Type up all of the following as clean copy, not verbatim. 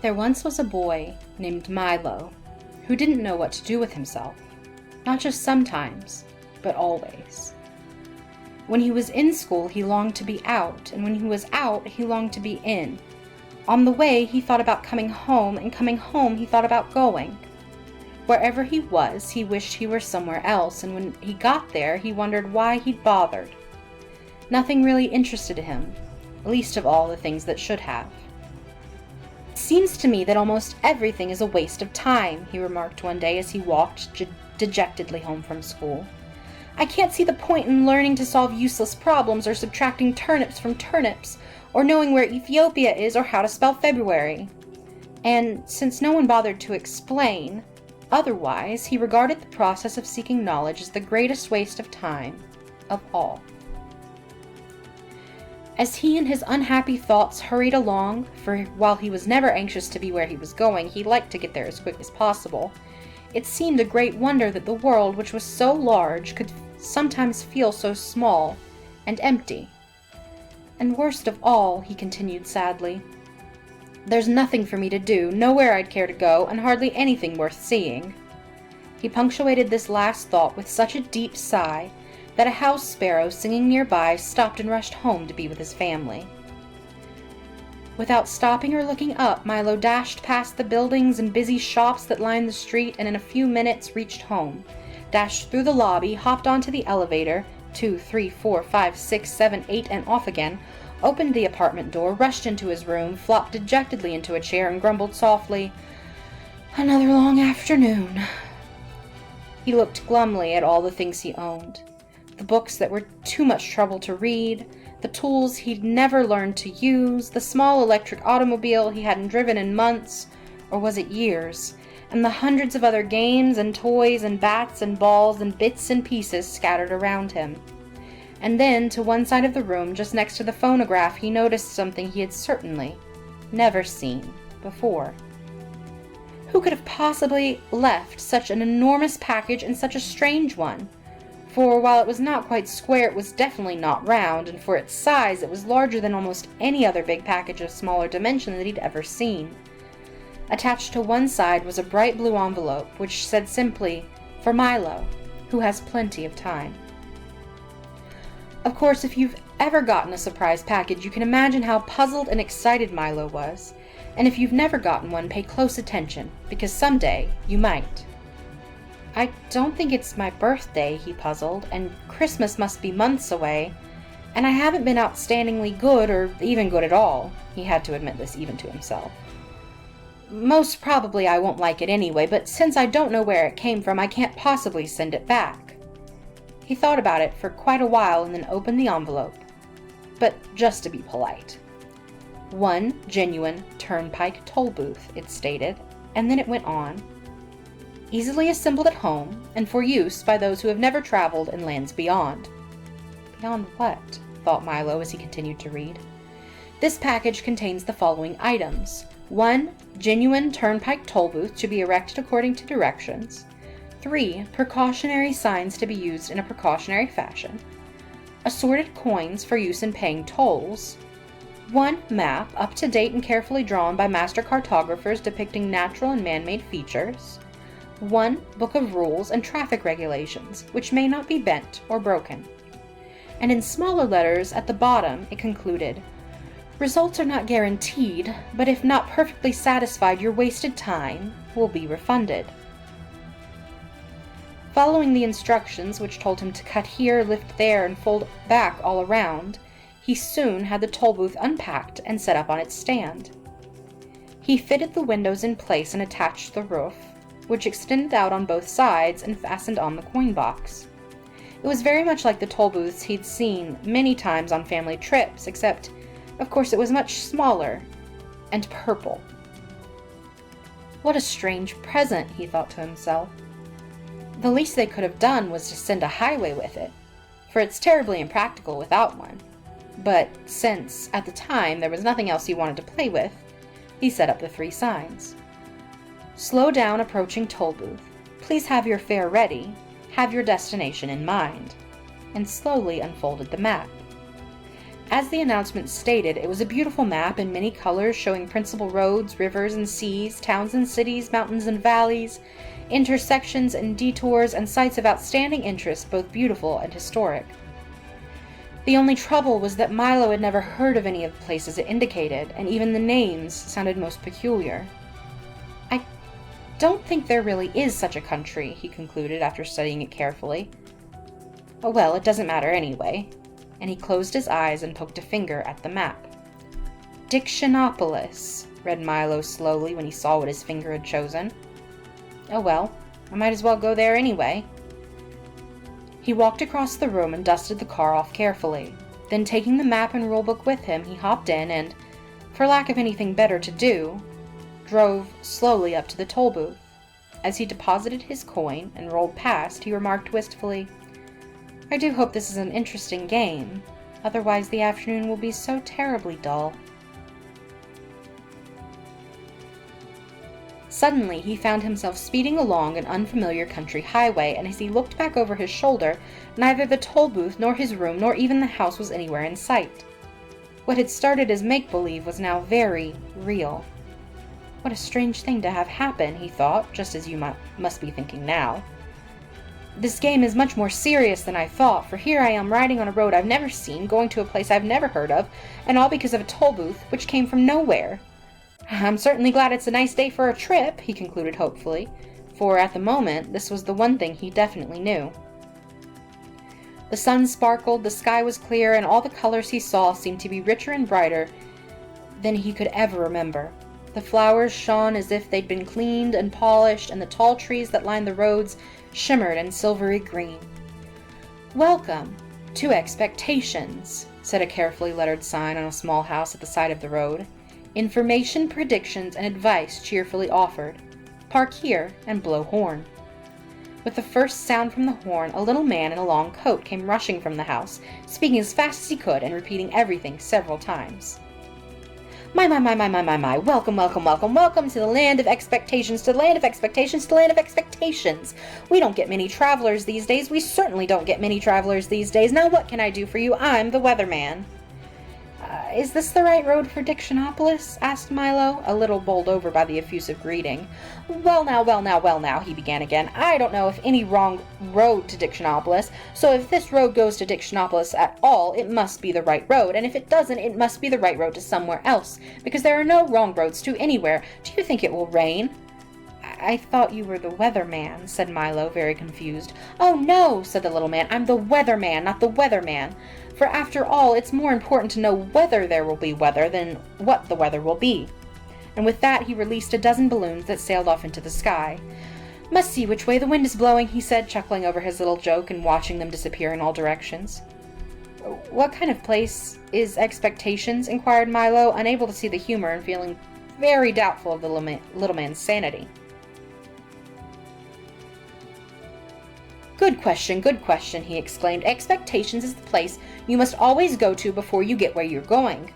There once was a boy named Milo who didn't know what to do with himself, not just sometimes, but always. When he was in school, he longed to be out, and when he was out, he longed to be in. On the way, he thought about coming home, and coming home, he thought about going. Wherever he was, he wished he were somewhere else, and when he got there, he wondered why he'd bothered. Nothing really interested him, least of all the things that should have. "It seems to me that almost everything is a waste of time," he remarked one day as he walked dejectedly home from school. "I can't see the point in learning to solve useless problems, or subtracting turnips from turnips, or knowing where Ethiopia is, or how to spell February." And since no one bothered to explain otherwise, he regarded the process of seeking knowledge as the greatest waste of time of all. As he and his unhappy thoughts hurried along, for while he was never anxious to be where he was going, he liked to get there as quick as possible, it seemed a great wonder that the world, which was so large, could sometimes feel so small and empty. "And worst of all," he continued sadly, "there's nothing for me to do, nowhere I'd care to go, and hardly anything worth seeing." He punctuated this last thought with such a deep sigh that a house sparrow singing nearby stopped and rushed home to be with his family. Without stopping or looking up, Milo dashed past the buildings and busy shops that lined the street, and in a few minutes reached home, dashed through the lobby, hopped onto the elevator, 2, 3, 4, 5, 6, 7, 8, and off again, opened the apartment door, rushed into his room, flopped dejectedly into a chair, and grumbled softly, "Another long afternoon." He looked glumly at all the things he owned. The books that were too much trouble to read, the tools he'd never learned to use, the small electric automobile he hadn't driven in months, or was it years, and the hundreds of other games and toys and bats and balls and bits and pieces scattered around him. And then, to one side of the room, just next to the phonograph, he noticed something he had certainly never seen before. Who could have possibly left such an enormous package and such a strange one? For while it was not quite square, it was definitely not round, and for its size, it was larger than almost any other big package of smaller dimension that he'd ever seen. Attached to one side was a bright blue envelope, which said simply, "For Milo, who has plenty of time." Of course, if you've ever gotten a surprise package, you can imagine how puzzled and excited Milo was, and if you've never gotten one, pay close attention, because someday you might. "I don't think it's my birthday," he puzzled, "and Christmas must be months away, and I haven't been outstandingly good, or even good at all." He had to admit this even to himself. "Most probably I won't like it anyway, but since I don't know where it came from, I can't possibly send it back." He thought about it for quite a while and then opened the envelope, but just to be polite. "One genuine turnpike toll booth," it stated, and then it went on. "Easily assembled at home, and for use by those who have never traveled in lands beyond." Beyond what? Thought Milo as he continued to read. "This package contains the following items. 1 genuine turnpike toll booth to be erected according to directions. 3 precautionary signs to be used in a precautionary fashion. Assorted coins for use in paying tolls. 1 map, up to date and carefully drawn by master cartographers depicting natural and man-made features. 1 book of rules and traffic regulations, which may not be bent or broken." And in smaller letters at the bottom it concluded, "Results are not guaranteed, but if not perfectly satisfied, your wasted time will be refunded." Following the instructions, which told him to cut here, lift there, and fold back all around, he soon had the toll booth unpacked and set up on its stand. He fitted the windows in place and attached the roof, which extended out on both sides and fastened on the coin box. It was very much like the toll booths he'd seen many times on family trips, except, of course, it was much smaller and purple. What a strange present, he thought to himself. The least they could have done was to send a highway with it, for it's terribly impractical without one. But since, at the time, there was nothing else he wanted to play with, he set up the 3 signs. "Slow down approaching toll booth. Please have your fare ready. Have your destination in mind," and slowly unfolded the map. As the announcement stated, it was a beautiful map in many colors showing principal roads, rivers and seas, towns and cities, mountains and valleys, intersections and detours, and sites of outstanding interest, both beautiful and historic. The only trouble was that Milo had never heard of any of the places it indicated, and even the names sounded most peculiar. "I don't think there really is such a country," he concluded after studying it carefully. "Oh well, it doesn't matter anyway." And he closed his eyes and poked a finger at the map. "Dictionopolis," read Milo slowly when he saw what his finger had chosen. "Oh well, I might as well go there anyway." He walked across the room and dusted the car off carefully. Then, taking the map and rulebook with him, he hopped in and, for lack of anything better to do, drove slowly up to the toll booth. As he deposited his coin and rolled past, he remarked wistfully, "I do hope this is an interesting game. Otherwise the afternoon will be so terribly dull." Suddenly, he found himself speeding along an unfamiliar country highway, and as he looked back over his shoulder, neither the toll booth nor his room nor even the house was anywhere in sight. What had started as make-believe was now very real. What a strange thing to have happen, he thought, just as you must be thinking now. This game is much more serious than I thought, for here I am riding on a road I've never seen, going to a place I've never heard of, and all because of a toll booth, which came from nowhere. I'm certainly glad it's a nice day for a trip, he concluded hopefully, for at the moment this was the one thing he definitely knew. The sun sparkled, the sky was clear, and all the colors he saw seemed to be richer and brighter than he could ever remember. The flowers shone as if they'd been cleaned and polished, and the tall trees that lined the roads shimmered in silvery green. "Welcome to Expectations," said a carefully lettered sign on a small house at the side of the road. "Information, predictions, and advice cheerfully offered. Park here and blow horn." With the first sound from the horn, a little man in a long coat came rushing from the house, speaking as fast as he could and repeating everything several times. My, welcome, welcome, welcome, welcome to the land of expectations, to the land of expectations, to the land of expectations. We don't get many travelers these days. We certainly don't get many travelers these days. Now what can I do for you? I'm the weatherman." Is this the right road for Dictionopolis?" asked Milo, a little bowled over by the effusive greeting. Well now, he began again. "I don't know of any wrong road to Dictionopolis, so if this road goes to Dictionopolis at all, it must be the right road, and if it doesn't, it must be the right road to somewhere else, because there are no wrong roads to anywhere. Do you think it will rain?" I thought you were the weatherman," said Milo, very confused. "Oh no," said the little man, "I'm the weatherman, not the weatherman. For after all, it's more important to know whether there will be weather than what the weather will be." And with that he released a dozen balloons that sailed off into the sky. "Must see which way the wind is blowing," he said, chuckling over his little joke and watching them disappear in all directions. "What kind of place is Expectations?" inquired Milo, unable to see the humor and feeling very doubtful of the little man's sanity. Good question, he exclaimed. "Expectations is the place you must always go to before you get where you're going.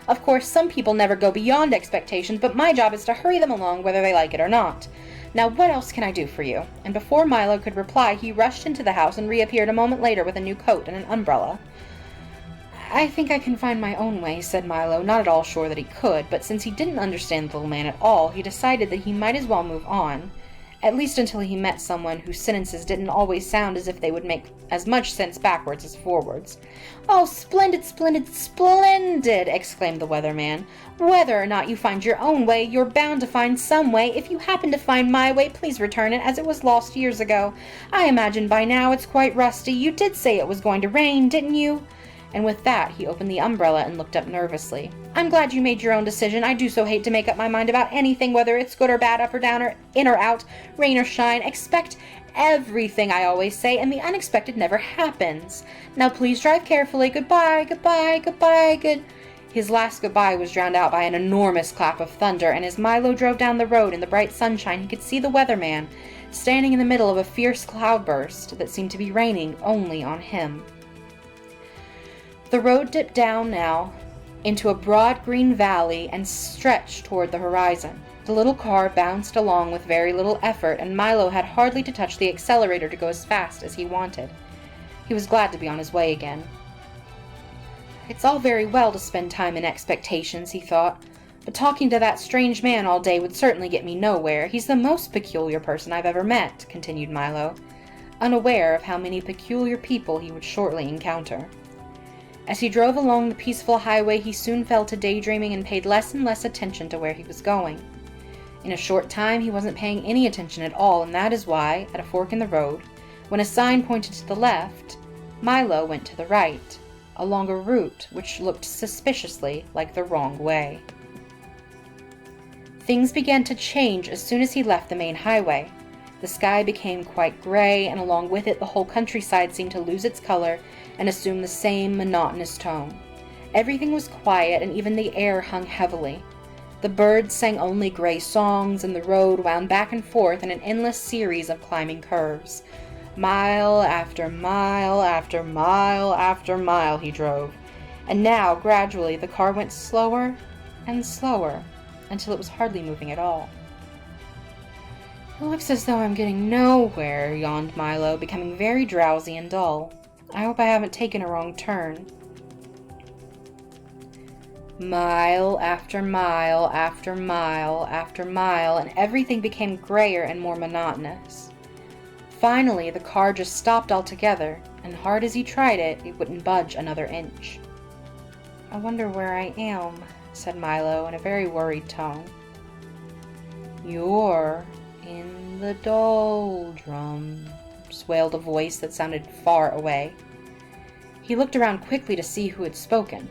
Of course, some people never go beyond expectations, but my job is to hurry them along whether they like it or not. Now, what else can I do for you?" And before Milo could reply, he rushed into the house and reappeared a moment later with a new coat and an umbrella. "I think I can find my own way," said Milo, not at all sure that he could, but since he didn't understand the little man at all, he decided that he might as well move on, at least until he met someone whose sentences didn't always sound as if they would make as much sense backwards as forwards. "Oh, splendid, splendid, splendid!" exclaimed the weatherman. "Whether or not you find your own way, you're bound to find some way. If you happen to find my way, please return it, as it was lost years ago. I imagine by now it's quite rusty. You did say it was going to rain, didn't you?" And with that, he opened the umbrella and looked up nervously. "I'm glad you made your own decision. I do so hate to make up my mind about anything, whether it's good or bad, up or down, or in or out, rain or shine. Expect everything, I always say, and the unexpected never happens. Now please drive carefully. Goodbye, goodbye, goodbye, good..." His last goodbye was drowned out by an enormous clap of thunder, and as Milo drove down the road in the bright sunshine, he could see the weatherman standing in the middle of a fierce cloudburst that seemed to be raining only on him. The road dipped down now into a broad green valley and stretched toward the horizon. The little car bounced along with very little effort, and Milo had hardly to touch the accelerator to go as fast as he wanted. He was glad to be on his way again. It's all very well to spend time in expectations, he thought, but talking to that strange man all day would certainly get me nowhere. He's the most peculiar person I've ever met, continued Milo, unaware of how many peculiar people he would shortly encounter. As he drove along the peaceful highway, he soon fell to daydreaming and paid less and less attention to where he was going. In a short time, he wasn't paying any attention at all, and that is why, at a fork in the road, when a sign pointed to the left, Milo went to the right, along a route which looked suspiciously like the wrong way. Things began to change as soon as he left the main highway. The sky became quite gray, and along with it the whole countryside seemed to lose its color and assume the same monotonous tone. Everything was quiet, and even the air hung heavily. The birds sang only gray songs, and the road wound back and forth in an endless series of climbing curves. Mile after mile after mile after mile he drove, and now, gradually, the car went slower and slower, until it was hardly moving at all. "It looks as though I'm getting nowhere," yawned Milo, becoming very drowsy and dull. "I hope I haven't taken a wrong turn." Mile after mile after mile after mile, and everything became grayer and more monotonous. Finally, the car just stopped altogether, and hard as he tried it, it wouldn't budge another inch. "I wonder where I am," said Milo in a very worried tone. "You're in the doldrums," wailed a voice that sounded far away. He looked around quickly to see who had spoken.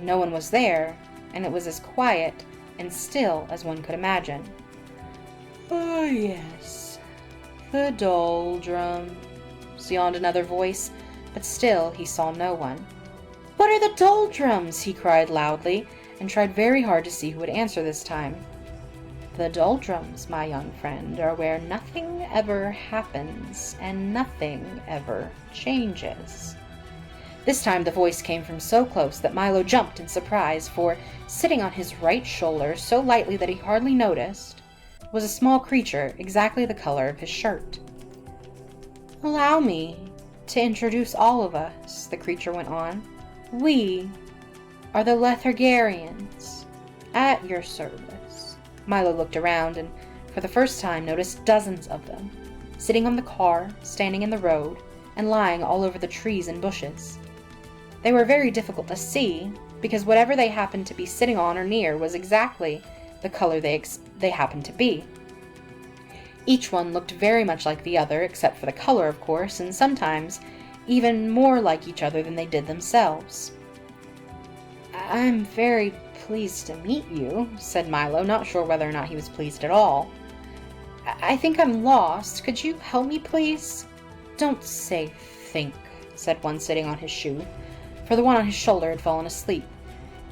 No one was there, and it was as quiet and still as one could imagine. "Oh, yes, the doldrums," yawned another voice, but still he saw no one. "What are the doldrums?" he cried loudly, and tried very hard to see who would answer this time. "The doldrums, my young friend, are where nothing ever happens and nothing ever changes." This time the voice came from so close that Milo jumped in surprise, for, sitting on his right shoulder so lightly that he hardly noticed, was a small creature exactly the color of his shirt. "Allow me to introduce all of us," the creature went on. "We are the Lethargarians, at your service." Milo looked around and, for the first time, noticed dozens of them, sitting on the car, standing in the road, and lying all over the trees and bushes. They were very difficult to see, because whatever they happened to be sitting on or near was exactly the color they happened to be. Each one looked very much like the other, except for the color, of course, and sometimes even more like each other than they did themselves. "I'm very pleased to meet you," said Milo, not sure whether or not he was pleased at all. "I think I'm lost. Could you help me, please?" "Don't say think," said one sitting on his shoe, for the one on his shoulder had fallen asleep.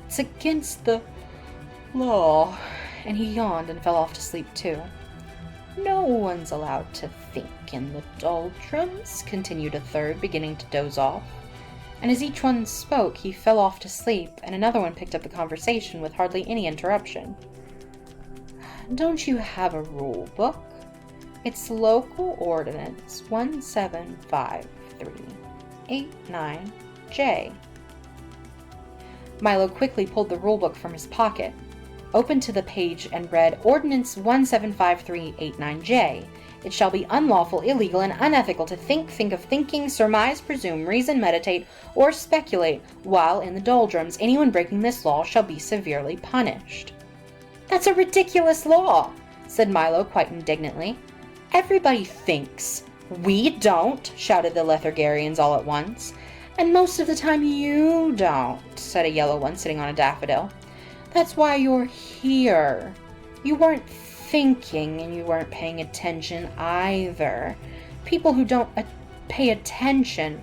"It's against the law," and he yawned and fell off to sleep too. "No one's allowed to think in the doldrums," continued a third, beginning to doze off. And as each one spoke, he fell off to sleep, and another one picked up the conversation with hardly any interruption. "Don't you have a rule book? It's Local Ordinance 175389J. Milo quickly pulled the rulebook from his pocket, opened to the page, and read, "Ordinance 175389J. It shall be unlawful, illegal, and unethical to think of thinking, surmise, presume, reason, meditate, or speculate while in the doldrums. Anyone breaking this law shall be severely punished." "That's a ridiculous law," said Milo quite indignantly. "Everybody thinks." "We don't," shouted the Lethargarians all at once. "And most of the time you don't," said a yellow one sitting on a daffodil. "That's why you're here. You weren't thinking, and you weren't paying attention either. People who don't pay attention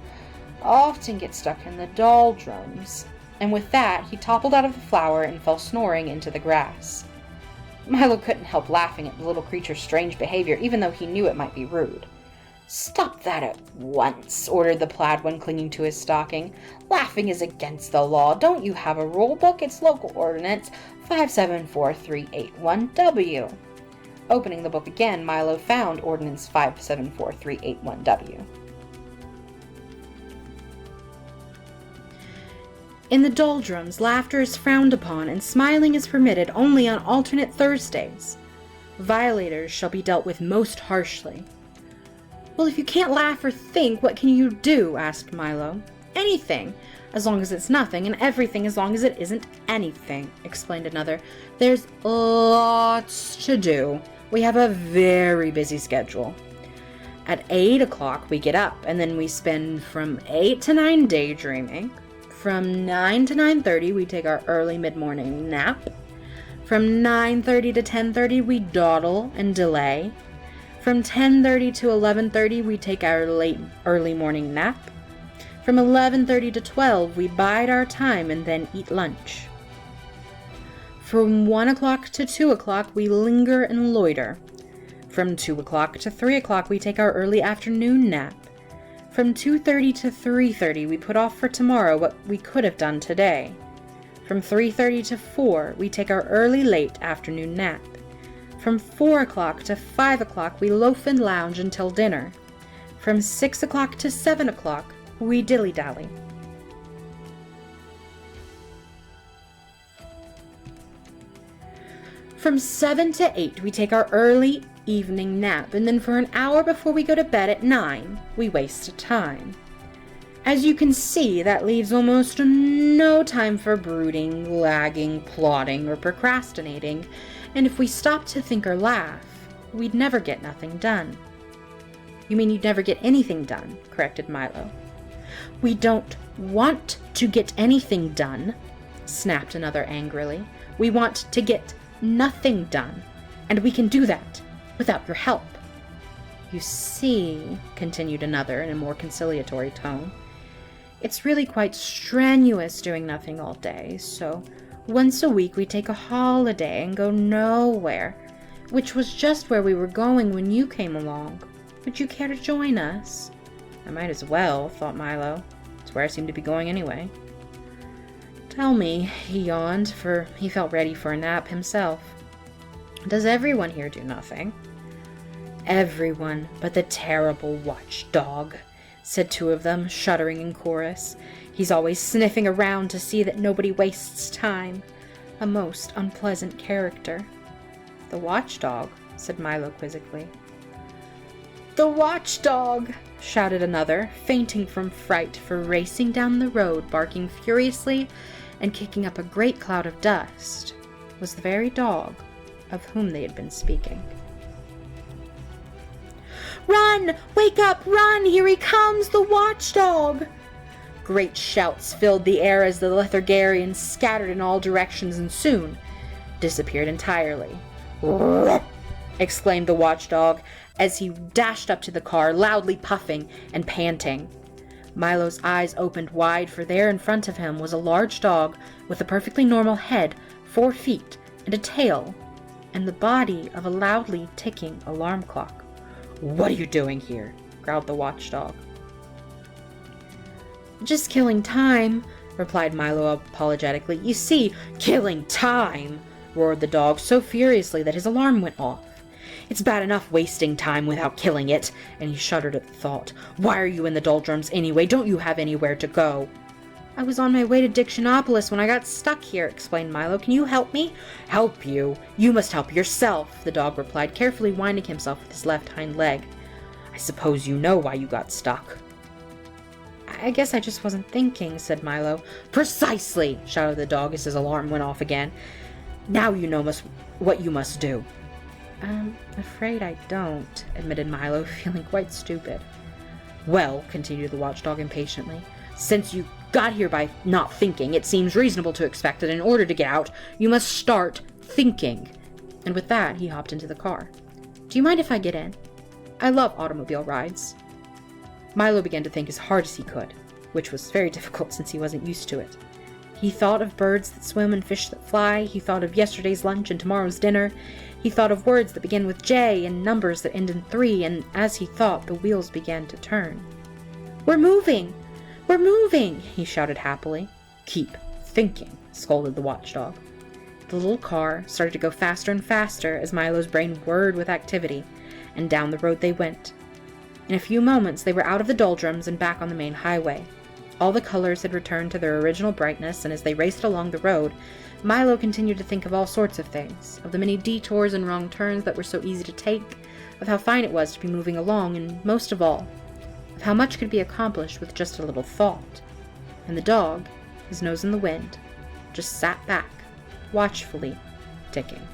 often get stuck in the doldrums." And with that, he toppled out of the flower and fell snoring into the grass. Milo couldn't help laughing at the little creature's strange behavior, even though he knew it might be rude. "Stop that at once," ordered the plaid one clinging to his stocking. "Laughing is against the law. Don't you have a rule book? It's Local Ordinance 574381W. Opening the book again, Milo found Ordinance 574381W. In the doldrums, laughter is frowned upon, and smiling is permitted only on alternate Thursdays. Violators shall be dealt with most harshly. Well, if you can't laugh or think, what can you do? Asked Milo. Anything, as long as it's nothing, and everything as long as it isn't anything, explained another. There's lots to do. We have a very busy schedule. At 8 o'clock we get up, and then we spend from 8 to 9 daydreaming. From 9 to 9:30 we take our early mid-morning nap. From 9:30 to 10:30 we dawdle and delay. From 10:30 to 11:30 we take our late early morning nap. From 11:30 to 12 we bide our time and then eat lunch. From 1 o'clock to 2 o'clock we linger and loiter. From 2 o'clock to 3 o'clock we take our early afternoon nap. From 2:30 to 3:30 we put off for tomorrow what we could have done today. From 3:30 to 4 we take our early late afternoon nap. From 4 o'clock to 5 o'clock we loaf and lounge until dinner. From 6 o'clock to 7 o'clock we dilly-dally. From 7 to 8 we take our early evening nap, and then for an hour before we go to bed at 9 we waste time. As you can see, that leaves almost no time for brooding, lagging, plotting, or procrastinating, and if we stopped to think or laugh, we'd never get nothing done. You mean you'd never get anything done, corrected Milo. We don't want to get anything done, snapped another angrily. We want to get nothing done, and we can do that without your help. You see, continued another in a more conciliatory tone, it's really quite strenuous doing nothing all day, so once a week we take a holiday and go nowhere, which was just where we were going when you came along. Would you care to join us? I might as well, thought Milo. It's where I seem to be going anyway. Tell me, he yawned, for he felt ready for a nap himself. Does everyone here do nothing? Everyone but the terrible watchdog, said two of them, shuddering in chorus. He's always sniffing around to see that nobody wastes time. A most unpleasant character. The watchdog, said Milo quizzically. The watchdog, shouted another, fainting from fright, for racing down the road, barking furiously and kicking up a great cloud of dust, was the very dog of whom they had been speaking. Run! Wake up! Run! Here he comes! The watchdog! Great shouts filled the air as the Lethargarians scattered in all directions and soon disappeared entirely. Exclaimed the watchdog as he dashed up to the car, loudly puffing and panting. Milo's eyes opened wide, for there in front of him was a large dog with a perfectly normal head, 4 feet, and a tail, and the body of a loudly ticking alarm clock. What are you doing here? Growled the watchdog. Just killing time, replied Milo apologetically. You see, killing time, roared the dog so furiously that his alarm went off. It's bad enough wasting time without killing it, and he shuddered at the thought. Why are you in the doldrums anyway? Don't you have anywhere to go? I was on my way to Dictionopolis when I got stuck here, explained Milo. Can you help me? Help you? You must help yourself, the dog replied, carefully winding himself with his left hind leg. I suppose you know why you got stuck. I guess I just wasn't thinking, said Milo. Precisely, shouted the dog as his alarm went off again. Now you know what you must do. I'm afraid I don't, admitted Milo, feeling quite stupid. Well, continued the watchdog impatiently, since you got here by not thinking, it seems reasonable to expect that in order to get out, you must start thinking. And with that, he hopped into the car. Do you mind if I get in? I love automobile rides. Milo began to think as hard as he could, which was very difficult since he wasn't used to it. He thought of birds that swim and fish that fly. He thought of yesterday's lunch and tomorrow's dinner. He thought of words that began with J and numbers that end in 3, and as he thought, the wheels began to turn. We're moving! We're moving! He shouted happily. Keep thinking, scolded the watchdog. The little car started to go faster and faster as Milo's brain whirred with activity, and down the road they went. In a few moments they were out of the doldrums and back on the main highway. All the colors had returned to their original brightness, and as they raced along the road, Milo continued to think of all sorts of things, of the many detours and wrong turns that were so easy to take, of how fine it was to be moving along, and most of all, of how much could be accomplished with just a little thought. And the dog, his nose in the wind, just sat back, watchfully ticking.